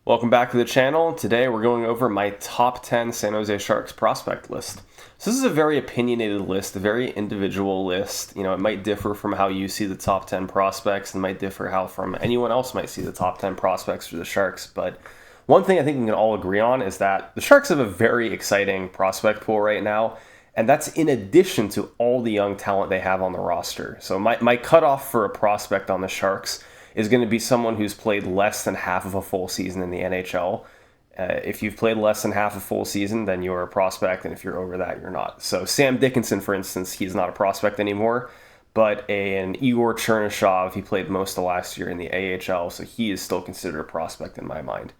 Welcome back to the channel. Today we're going over my top 10 San Jose Sharks prospect list. So this is a very opinionated list, a very individual list. You know, it might differ from how you see the top 10 prospects and might differ how from anyone else might see the top 10 prospects for the Sharks. But one thing I think we can all agree on is that the Sharks have a very exciting prospect pool right now. And that's in addition to all the young talent they have on the roster. So my cutoff for a prospect on the Sharks is going to be someone who's played less than half of a full season in the NHL. If you've played less than half a full season, then you're a prospect, and if you're over that, you're not. So Sam Dickinson, for instance, he's not a prospect anymore, but an Igor Chernyshov, he played most of last year in the AHL, so he is still considered a prospect in my mind.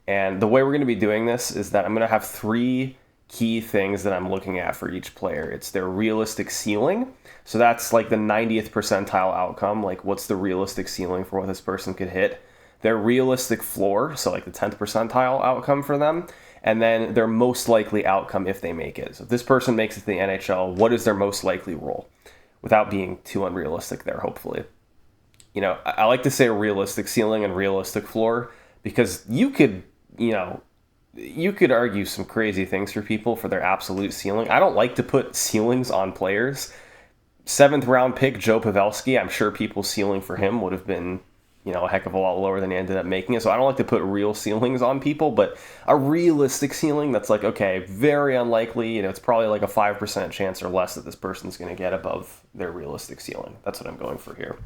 And the way we're going to be doing this is that I'm going to have three key things that I'm looking at for each player. It's their realistic ceiling. So that's like the 90th percentile outcome. Like, what's the realistic ceiling for what this person could hit? Their realistic floor, so like the 10th percentile outcome for them. And then their most likely outcome if they make it. So if this person makes it to the NHL, what is their most likely role? Without being too unrealistic there, hopefully. You know, I like to say realistic ceiling and realistic floor because you could argue some crazy things for people for their absolute ceiling. I don't like to put ceilings on players. 7th round pick Joe Pavelski, I'm sure people's ceiling for him would have been, a heck of a lot lower than he ended up making it. So I don't like to put real ceilings on people, but a realistic ceiling that's like, okay, very unlikely, it's probably like a 5% chance or less that this person's going to get above their realistic ceiling. That's what I'm going for here.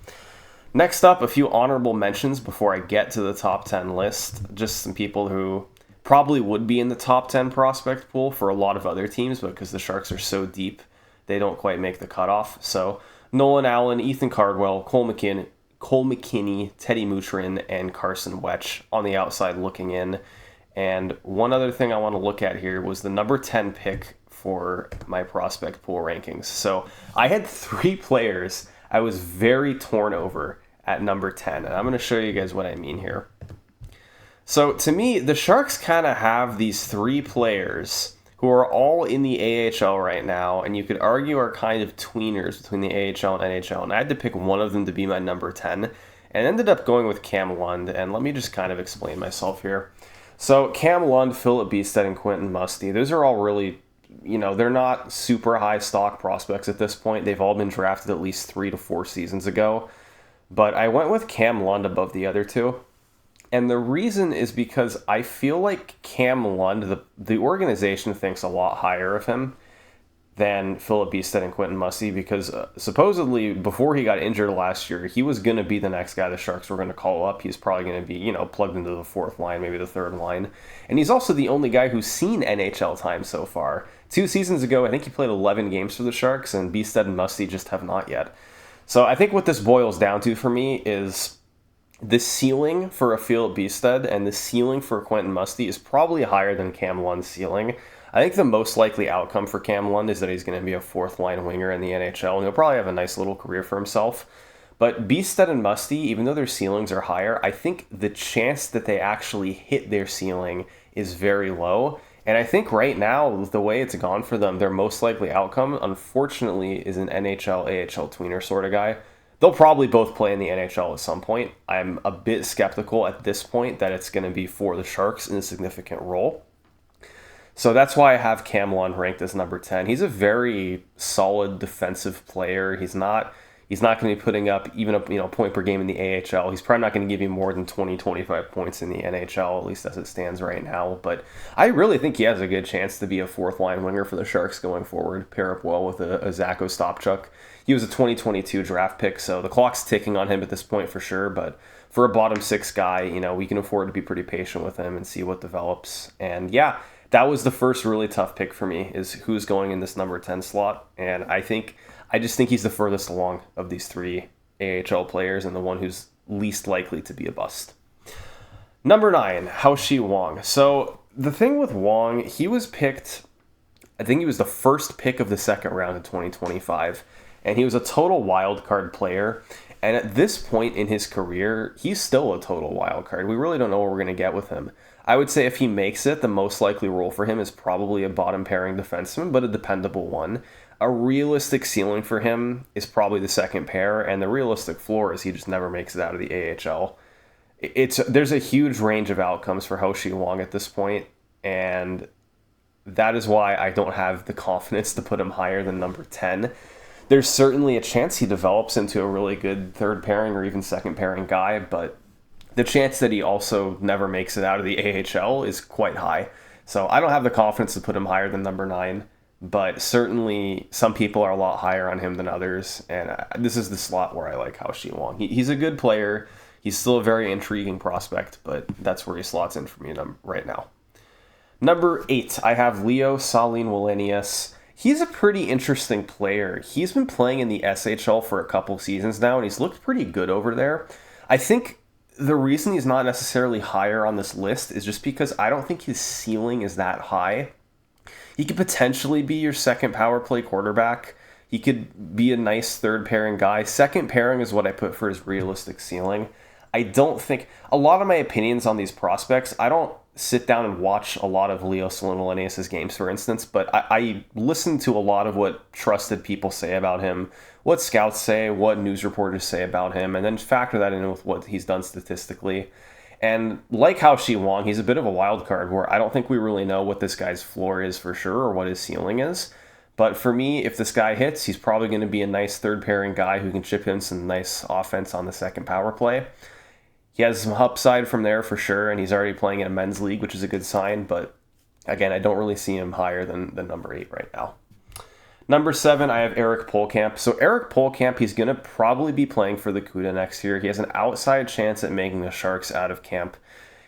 Next up, a few honorable mentions before I get to the top 10 list. Just some people who probably would be in the top 10 prospect pool for a lot of other teams, but because the Sharks are so deep, they don't quite make the cutoff. So Nolan Allen, Ethan Cardwell, Cole McKinney, Teddy Mutrin, and Carson Wetch on the outside looking in. And one other thing I want to look at here was the number 10 pick for my prospect pool rankings. So I had three players I was very torn over at number 10, and I'm going to show you guys what I mean here. So to me, the Sharks kind of have these three players who are all in the AHL right now, and you could argue are kind of tweeners between the AHL and NHL, and I had to pick one of them to be my number 10, and ended up going with Cam Lund, and let me just kind of explain myself here. So Cam Lund, Philip Beested, and Quentin Musty, those are all really, they're not super high stock prospects at this point. They've all been drafted at least 3 to 4 seasons ago, but I went with Cam Lund above the other two. And the reason is because I feel like Cam Lund, the organization thinks a lot higher of him than Philip Beested and Quentin Musty, because supposedly before he got injured last year, he was going to be the next guy the Sharks were going to call up. He's probably going to be, plugged into the fourth line, maybe the third line. And he's also the only guy who's seen NHL time so far. 2 seasons ago, I think he played 11 games for the Sharks, and Beested and Musty just have not yet. So I think what this boils down to for me is the ceiling for a Philip Beested and the ceiling for Quentin Musty is probably higher than Cam Lund's ceiling. I think the most likely outcome for Cam Lund is that he's going to be a fourth-line winger in the NHL, and he'll probably have a nice little career for himself. But Beested and Musty, even though their ceilings are higher, I think the chance that they actually hit their ceiling is very low. And I think right now, the way it's gone for them, their most likely outcome, unfortunately, is an NHL, AHL tweener sort of guy. They'll probably both play in the NHL at some point. I'm a bit skeptical at this point that it's going to be for the Sharks in a significant role. So that's why I have Cam Lund ranked as number 10. He's a very solid defensive player. He's not going to be putting up even a point per game in the AHL. He's probably not going to give you more than 20, 25 points in the NHL, at least as it stands right now. But I really think he has a good chance to be a fourth-line winger for the Sharks going forward, pair up well with a Zach Ostapchuk. He was a 2022 draft pick, so the clock's ticking on him at this point for sure. But for a bottom 6 guy, we can afford to be pretty patient with him and see what develops. And yeah, that was the first really tough pick for me, is who's going in this number 10 slot. And I just think he's the furthest along of these three AHL players and the one who's least likely to be a bust. Number 9, Hao-Shi Wang. So the thing with Wang, he was picked, I think he was the first pick of the second round in 2025, and he was a total wild card player. And at this point in his career, he's still a total wild card. We really don't know what we're going to get with him. I would say if he makes it, the most likely role for him is probably a bottom pairing defenseman, but a dependable one. A realistic ceiling for him is probably the second pair, and the realistic floor is he just never makes it out of the AHL. There's a huge range of outcomes for Ho-Chi Wong at this point, and that is why I don't have the confidence to put him higher than number 10. There's certainly a chance he develops into a really good third pairing or even second pairing guy, but the chance that he also never makes it out of the AHL is quite high. So I don't have the confidence to put him higher than number 9, but certainly some people are a lot higher on him than others, and this is the slot where I like Ho-Chi Wong. He's a good player. He's still a very intriguing prospect, but that's where he slots in for me right now. Number 8, I have Leo Salin-Wallenius. He's a pretty interesting player. He's been playing in the SHL for a couple seasons now, and he's looked pretty good over there. I think the reason he's not necessarily higher on this list is just because I don't think his ceiling is that high. He could potentially be your second power play quarterback. He could be a nice third pairing guy. Second pairing is what I put for his realistic ceiling. I don't think a lot of my opinions on these prospects, I don't sit down and watch a lot of Leo Salin-Wallenius' games, for instance, but I listen to a lot of what trusted people say about him, what scouts say, what news reporters say about him, and then factor that in with what he's done statistically. And like Ho-Chi Wong, he's a bit of a wild card where I don't think we really know what this guy's floor is for sure or what his ceiling is. But for me, if this guy hits, he's probably going to be a nice third pairing guy who can chip in some nice offense on the second power play. He has some upside from there for sure, and he's already playing in a men's league, which is a good sign. But again, I don't really see him higher than number 8 right now. Number 7, I have Eric Polkamp. So Eric Polkamp, he's going to probably be playing for the CUDA next year. He has an outside chance at making the Sharks out of camp.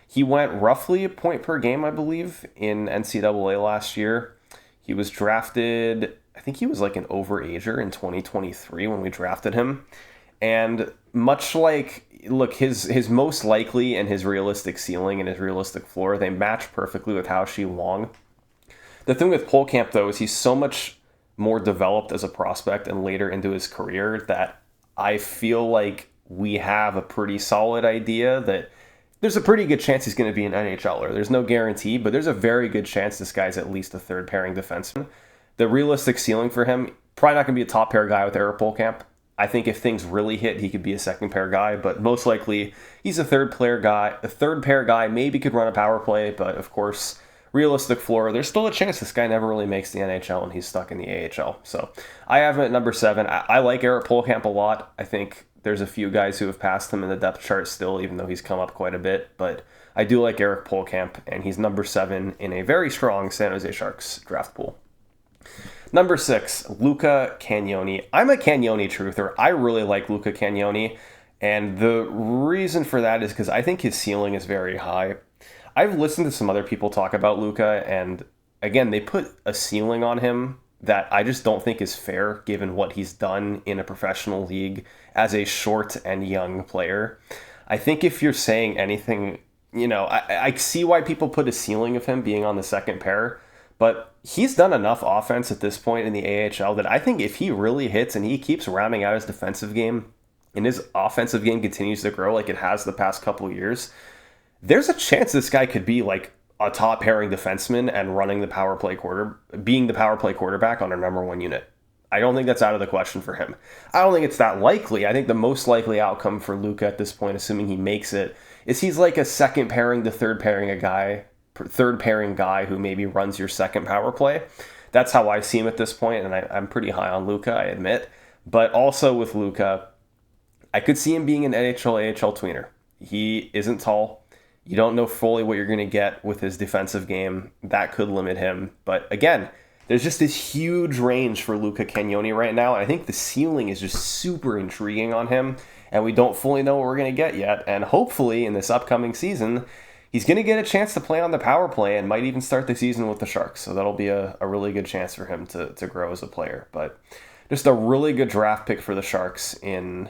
He went roughly a point per game, I believe, in NCAA last year. He was drafted, I think he was like an overager in 2023 when we drafted him. And much like, look, his most likely and his realistic ceiling and his realistic floor, they match perfectly with Ho-Chi Wong. The thing with Polkamp, though, is he's so much more developed as a prospect and later into his career that I feel like we have a pretty solid idea that there's a pretty good chance he's going to be an NHLer. There's no guarantee, but there's a very good chance this guy's at least a third pairing defenseman. The realistic ceiling for him, probably not going to be a top pair guy with Eric Polkamp. I think if things really hit, he could be a second pair guy, but most likely he's a third pair guy, maybe could run a power play, but of course, realistic floor, there's still a chance this guy never really makes the NHL and he's stuck in the AHL. So I have him at number 7. I like Eric Polkamp a lot. I think there's a few guys who have passed him in the depth chart still, even though he's come up quite a bit, but I do like Eric Polkamp, and he's number 7 in a very strong San Jose Sharks draft pool. Number 6, Luca Cagnoni. I'm a Cagnoni truther. I really like Luca Cagnoni, and the reason for that is because I think his ceiling is very high. I've listened to some other people talk about Luca, and again, they put a ceiling on him that I just don't think is fair given what he's done in a professional league as a short and young player. I think if you're saying anything, I see why people put a ceiling of him being on the second pair, but he's done enough offense at this point in the AHL that I think if he really hits and he keeps rounding out his defensive game and his offensive game continues to grow like it has the past couple of years, there's a chance this guy could be like a top pairing defenseman and running being the power play quarterback on our number 1 unit. I don't think that's out of the question for him. I don't think it's that likely. I think the most likely outcome for Luca at this point, assuming he makes it, is he's like a second pairing to third pairing guy who maybe runs your second power play. That's how I see him at this point, and I'm pretty high on Luca, I admit. But also with Luca, I could see him being an NHL-AHL tweener. He isn't tall. You don't know fully what you're going to get with his defensive game. That could limit him. But again, there's just this huge range for Luca Cagnoni right now. And I think the ceiling is just super intriguing on him. And we don't fully know what we're going to get yet. And hopefully in this upcoming season, he's going to get a chance to play on the power play and might even start the season with the Sharks. So that'll be a really good chance for him to grow as a player. But just a really good draft pick for the Sharks in,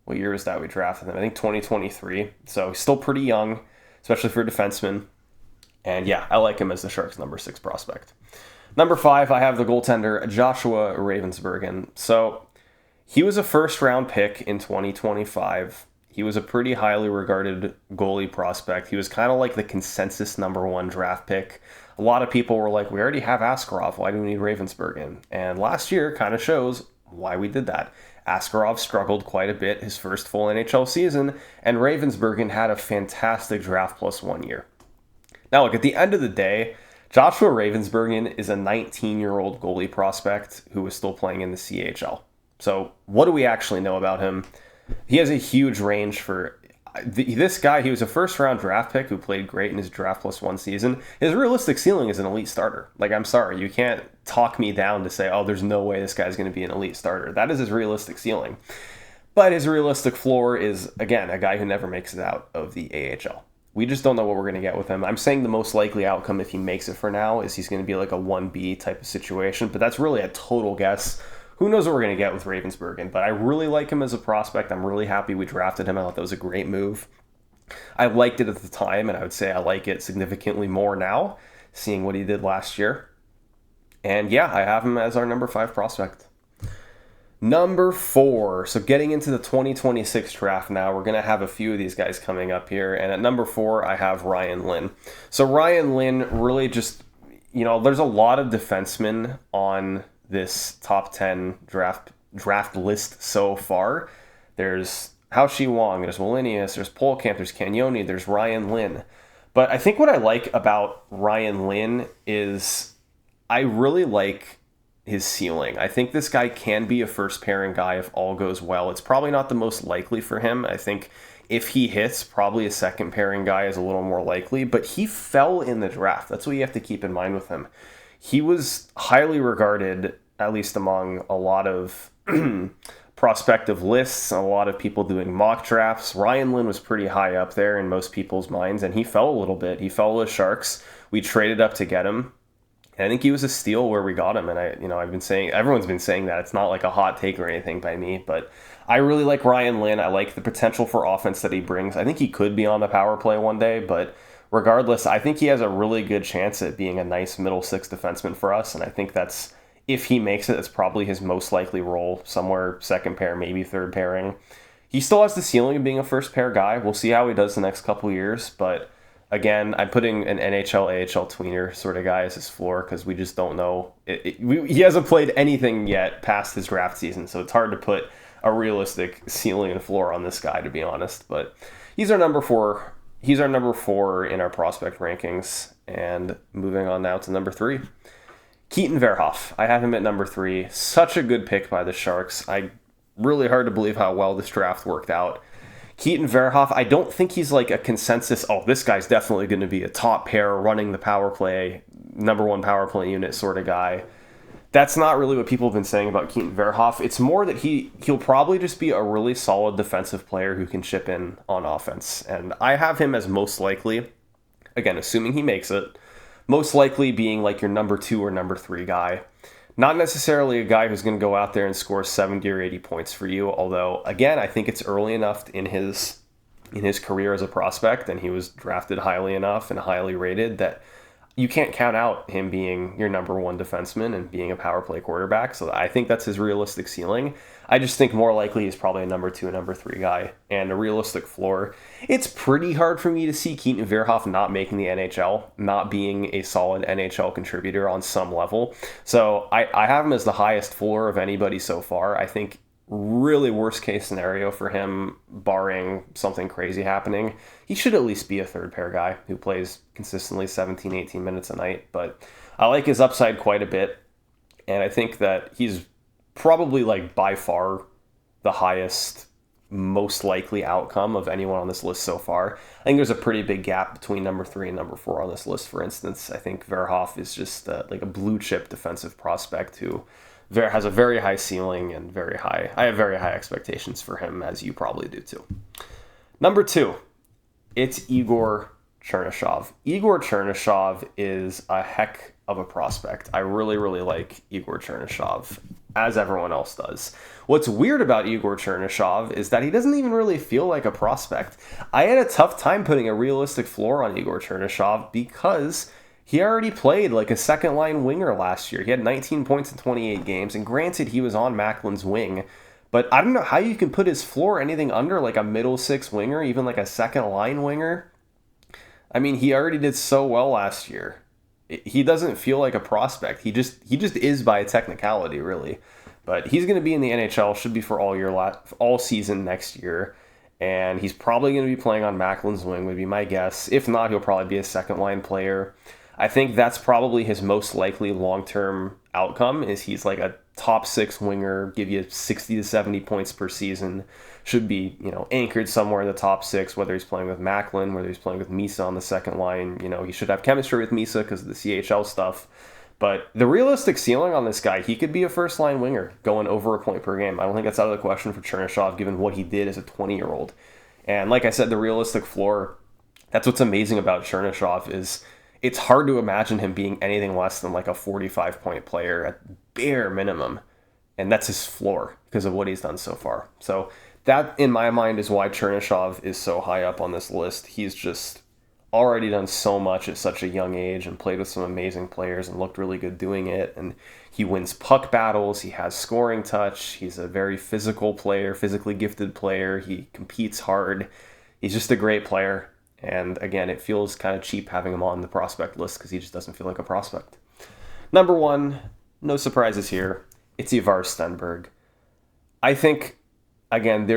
what year is that we drafted him? I think 2023. So he's still pretty young, especially for a defenseman. And yeah, I like him as the Sharks' number 6 prospect. Number 5, I have the goaltender Joshua Ravensbergen. So he was a first-round pick in 2025. He was a pretty highly regarded goalie prospect. He was kind of like the consensus number 1 draft pick. A lot of people were like, we already have Askarov. Why do we need Ravensbergen? And last year kind of shows why we did that. Askarov struggled quite a bit his first full NHL season, and Ravensbergen had a fantastic draft plus 1 year. Now, look, at the end of the day, Joshua Ravensbergen is a 19-year-old goalie prospect who is still playing in the CHL. So what do we actually know about him? He has a huge range for... This guy, he was a first-round draft pick who played great in his draft plus 1 season. His realistic ceiling is an elite starter. Like, I'm sorry, you can't talk me down to say, oh, there's no way this guy's going to be an elite starter. That is his realistic ceiling. But his realistic floor is, again, a guy who never makes it out of the AHL. We just don't know what we're going to get with him. I'm saying the most likely outcome, if he makes it for now, is he's going to be like a 1B type of situation. But that's really a total guess. Who knows what we're going to get with Ravensbergen, but I really like him as a prospect. I'm really happy we drafted him. I thought that was a great move. I liked it at the time, and I would say I like it significantly more now, seeing what he did last year. And yeah, I have him as our number 5 prospect. Number 4. So getting into the 2026 draft now, we're going to have a few of these guys coming up here. And at number 4, I have Ryan Lynn. So Ryan Lynn really just, there's a lot of defensemen on this top 10 draft list so far. There's Hao-Shi Wang, there's Wallenius, there's Polkamp, there's Cagnoni, there's Ryan Lynn. But I think what I like about Ryan Lynn is I really like his ceiling. I think this guy can be a first pairing guy if all goes well. It's probably not the most likely for him. I think if he hits, probably a second pairing guy is a little more likely, but he fell in the draft. That's what you have to keep in mind with him. He was highly regarded, at least among a lot of prospective lists, a lot of people doing mock drafts. Ryan Lynn was pretty high up there in most people's minds, and he fell a little bit. He fell to the Sharks. We traded up to get him. And I think he was a steal where we got him. And I've been saying, everyone's been saying that. It's not like a hot take or anything by me, but I really like Ryan Lynn. I like the potential for offense that he brings. I think he could be on the power play one day, but regardless, I think he has a really good chance at being a nice middle 6 defenseman for us. And I think that's, if he makes it, it's probably his most likely role, somewhere second pair, maybe third pairing. He still has the ceiling of being a first pair guy. We'll see how he does the next couple years. But again, I'm putting an NHL, AHL tweener sort of guy as his floor because we just don't know. He hasn't played anything yet past his draft season, so it's hard to put a realistic ceiling and floor on this guy, to be honest. But he's our number 4. He's our number 4 in our prospect rankings. And moving on now to number 3. Keaton Verhoeff. I have him at number 3. Such a good pick by the Sharks. Really hard to believe how well this draft worked out. Keaton Verhoeff, I don't think he's like a consensus, this guy's definitely going to be a top pair running the power play, number 1 power play unit sort of guy. That's not really what people have been saying about Keaton Verhoeff. It's more that he'll probably just be a really solid defensive player who can chip in on offense. And I have him as most likely, again, assuming he makes it, most likely being like your number 2 or number 3 guy. Not necessarily a guy who's going to go out there and score 70 or 80 points for you, although, again, I think it's early enough in his career as a prospect, and he was drafted highly enough and highly rated that you can't count out him being your number 1 defenseman and being a power play quarterback. So I think that's his realistic ceiling. I just think more likely he's probably a number 2 and number 3 guy and a realistic floor. It's pretty hard for me to see Keaton Verhoeff not making the NHL, not being a solid NHL contributor on some level. So I have him as the highest floor of anybody so far. I think really worst case scenario for him, barring something crazy happening, he should at least be a third pair guy who plays consistently 17, 18 minutes a night. But I like his upside quite a bit. And I think that he's probably like by far the highest, most likely outcome of anyone on this list so far. I think there's a pretty big gap between number 3 and number 4 on this list. For instance, I think Verhoeff is just like a blue chip defensive prospect who has a very high ceiling and I have very high expectations for him, as you probably do too. Number 2, it's Igor Chernyshov. Igor Chernyshov is a heck of a prospect. I really, really like Igor Chernyshov, as everyone else does. What's weird about Igor Chernyshov is that he doesn't even really feel like a prospect. I had a tough time putting a realistic floor on Igor Chernyshov because he already played like a second-line winger last year. He had 19 points in 28 games, and granted, he was on Macklin's wing, but I don't know how you can put his floor anything under like a middle 6 winger, even like a second-line winger. I mean, he already did so well last year. He doesn't feel like a prospect. He just is by a technicality, really. But he's going to be in the NHL, should be for all season next year. And he's probably going to be playing on Macklin's wing, would be my guess. If not, he'll probably be a second-line player. I think that's probably his most likely long-term outcome, is he's like a top 6 winger, give you 60 to 70 points per season. Should be, anchored somewhere in the top 6, whether he's playing with Macklin, whether he's playing with Misa on the second line. He should have chemistry with Misa because of the CHL stuff. But the realistic ceiling on this guy, he could be a first-line winger going over a point per game. I don't think that's out of the question for Chernyshov, given what he did as a 20-year-old. And like I said, the realistic floor, that's what's amazing about Chernyshov, is it's hard to imagine him being anything less than like a 45-point player at bare minimum. And that's his floor because of what he's done so far. So that, in my mind, is why Chernyshov is so high up on this list. He's just already done so much at such a young age and played with some amazing players and looked really good doing it. And he wins puck battles. He has scoring touch. He's a very physical player, physically gifted player. He competes hard. He's just a great player. And again, it feels kind of cheap having him on the prospect list because he just doesn't feel like a prospect. Number 1, no surprises here. It's Ivar Stenberg. I think, again,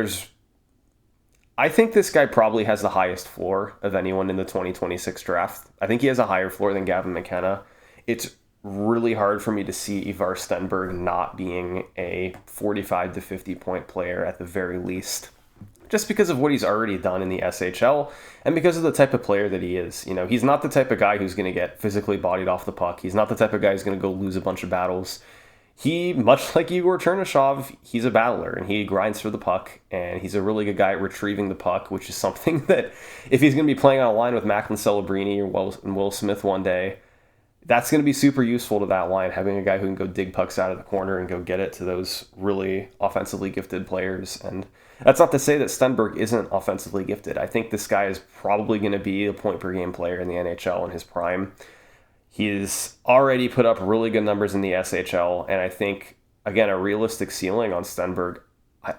I think this guy probably has the highest floor of anyone in the 2026 draft. I think he has a higher floor than Gavin McKenna. It's really hard for me to see Ivar Stenberg not being a 45 to 50 point player at the very least, just because of what he's already done in the SHL and because of the type of player that he is. He's not the type of guy who's going to get physically bodied off the puck. He's not the type of guy who's going to go lose a bunch of battles. He, much like Igor Chernyshov, he's a battler, and he grinds for the puck, and he's a really good guy at retrieving the puck, which is something that if he's going to be playing on a line with Macklin Celebrini or Will Smith one day, that's going to be super useful to that line, having a guy who can go dig pucks out of the corner and go get it to those really offensively gifted players. And that's not to say that Stenberg isn't offensively gifted. I think this guy is probably going to be a point-per-game player in the NHL in his prime. He's already put up really good numbers in the SHL, and I think, again, a realistic ceiling on Stenberg.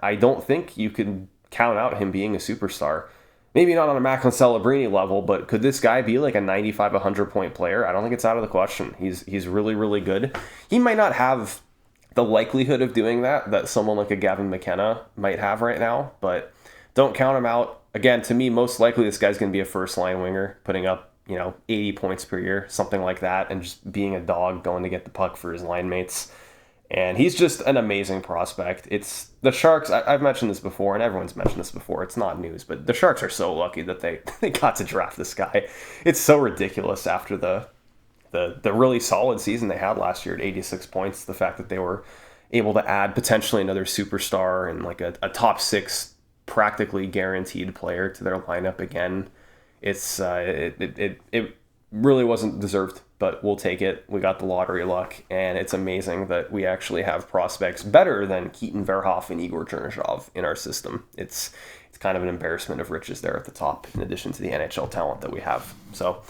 I don't think you can count out him being a superstar. Maybe not on a Macklin Celebrini level, but could this guy be like a 95, 100-point player? I don't think it's out of the question. He's really, really good. He might not have the likelihood of doing that someone like a Gavin McKenna might have right now, but don't count him out. Again, to me, most likely this guy's going to be a first-line winger, putting up 80 points per year, something like that, and just being a dog going to get the puck for his line mates. And he's just an amazing prospect. It's the Sharks, I've mentioned this before, and everyone's mentioned this before, it's not news, but the Sharks are so lucky that they got to draft this guy. It's so ridiculous after the really solid season they had last year at 86 points, the fact that they were able to add potentially another superstar and like a top 6 practically guaranteed player to their lineup again. It really wasn't deserved, but we'll take it. We got the lottery luck, and it's amazing that we actually have prospects better than Keaton, Verhoeff, and Igor Chernyshov in our system. It's kind of an embarrassment of riches there at the top, in addition to the NHL talent that we have. So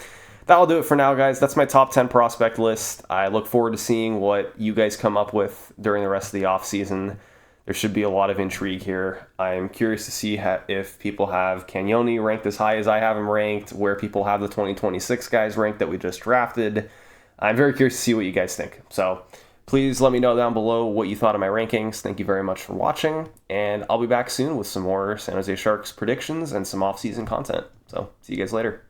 that'll do it for now, guys. That's my top 10 prospect list. I look forward to seeing what you guys come up with during the rest of the offseason. There should be a lot of intrigue here. I'm curious to see if people have Cagnoni ranked as high as I have him ranked, where people have the 2026 guys ranked that we just drafted. I'm very curious to see what you guys think. So please let me know down below what you thought of my rankings. Thank you very much for watching, and I'll be back soon with some more San Jose Sharks predictions and some off-season content. So see you guys later.